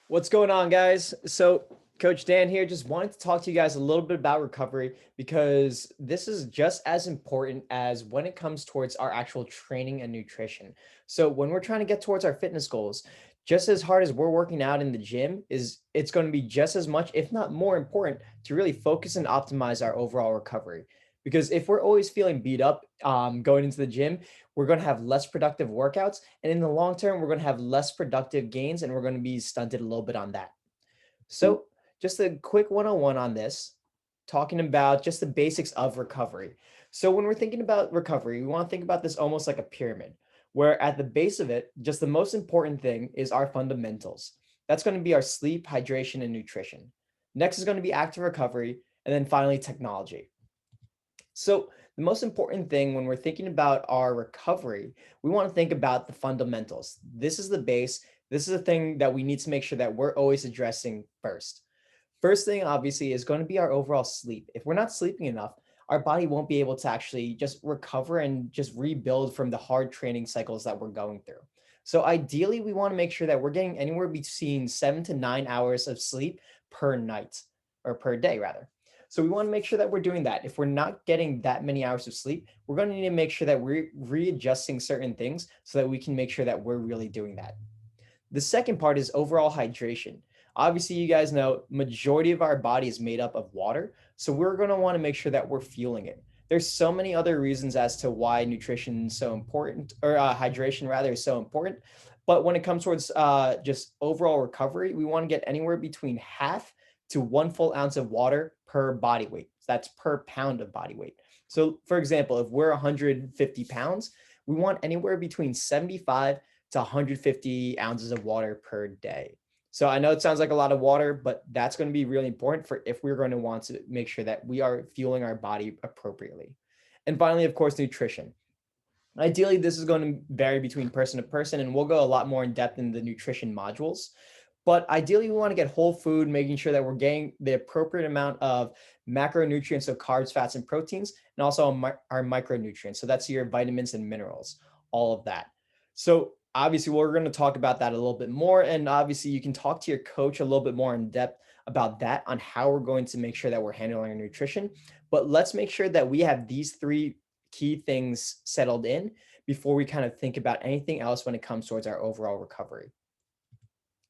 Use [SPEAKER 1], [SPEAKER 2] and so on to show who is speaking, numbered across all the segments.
[SPEAKER 1] What's going on, guys? So, Coach Dan here. Just wanted to talk to you guys a little bit about recovery because this is just as important as when it comes towards our actual training and nutrition. So, when we're trying to get towards our fitness goals, just as hard as we're working out in the gym, it's going to be just as much, if not more important, to really focus and optimize our overall recovery. Because if we're always feeling beat up going into the gym, we're going to have less productive workouts, and in the long term we're going to have less productive gains, and we're going to be stunted a little bit on that. So just a quick one-on-one on this, talking about just the basics of recovery. So when we're thinking about recovery, we want to think about this almost like a pyramid, where at the base of it, just the most important thing is our fundamentals. That's going to be our sleep, hydration, and nutrition. Next is going to be active recovery, and then finally technology. So, the most important thing when we're thinking about our recovery, we want to think about the fundamentals. This is the base. This is the thing that we need to make sure that we're always addressing first. First thing, obviously, is going to be our overall sleep. If we're not sleeping enough, our body won't be able to actually just recover and just rebuild from the hard training cycles that we're going through. So, ideally, we want to make sure that we're getting anywhere between 7 to 9 hours of sleep per night or per day, rather. So we want to make sure that we're doing that. If we're not getting that many hours of sleep, we're going to need to make sure that we're readjusting certain things so that we can make sure that we're really doing that. The second part is overall hydration. Obviously, you guys know majority of our body is made up of water, so we're going to want to make sure that we're fueling it. There's so many other reasons as to why nutrition is so important, or hydration rather is so important. But when it comes towards just overall recovery, we want to get anywhere between half to 1 full ounce of water per body weight. That's per pound of body weight. So, for example, if we're 150 pounds, we want anywhere between 75 to 150 ounces of water per day. So I know it sounds like a lot of water, but that's going to be really important for if we're going to want to make sure that we are fueling our body appropriately. And finally, of course, nutrition. Ideally, this is going to vary between person to person, and we'll go a lot more in depth in the nutrition modules. But ideally, we want to get whole food, making sure that we're getting the appropriate amount of macronutrients, so carbs, fats, and proteins, and also our micronutrients. So that's your vitamins and minerals, all of that. So obviously, we're going to talk about that a little bit more. And obviously, you can talk to your coach a little bit more in depth about that on how we're going to make sure that we're handling our nutrition. But let's make sure that we have these three key things settled in before we kind of think about anything else when it comes towards our overall recovery.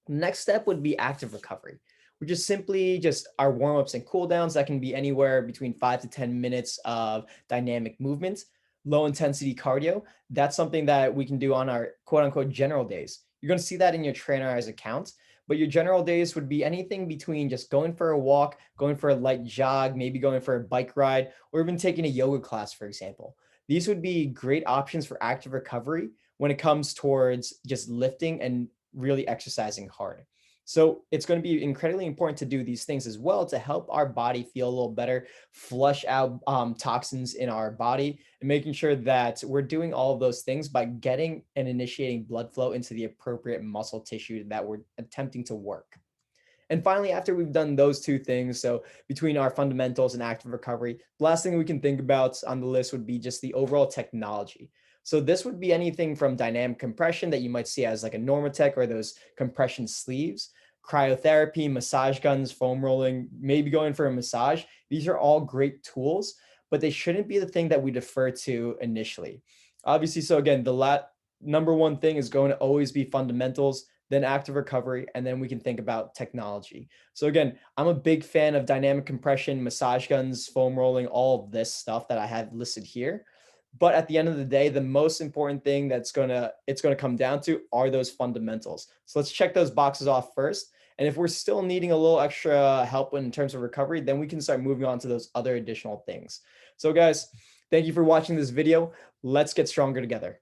[SPEAKER 1] Next step would be active recovery, which is simply just our warm-ups and cool downs that can be anywhere between 5 to 10 minutes of dynamic movement, low intensity cardio. That's something that we can do on our quote unquote general days. You're going to see that in your trainer account, but your general days would be anything between just going for a walk, going for a light jog, maybe going for a bike ride, or even taking a yoga class, for example. These would be great options for active recovery when it comes towards just lifting and really exercising hard. So it's going to be incredibly important to do these things as well to help our body feel a little better, flush out toxins in our body, and making sure that we're doing all of those things by getting and initiating blood flow into the appropriate muscle tissue that we're attempting to work. And finally, after we've done those two things, so between our fundamentals and active recovery, the last thing we can think about on the list would be just the overall technology. So this would be anything from dynamic compression that you might see as like a Normatec or those compression sleeves, cryotherapy, massage guns, foam rolling, maybe going for a massage. These are all great tools, but they shouldn't be the thing that we defer to initially. Obviously, so again, number one thing is going to always be fundamentals, then active recovery, and then we can think about technology. So again, I'm a big fan of dynamic compression, massage guns, foam rolling, all of this stuff that I have listed here. But at the end of the day, the most important thing it's gonna come down to are those fundamentals. So let's check those boxes off first. And if we're still needing a little extra help in terms of recovery, then we can start moving on to those other additional things. So guys, thank you for watching this video. Let's get stronger together.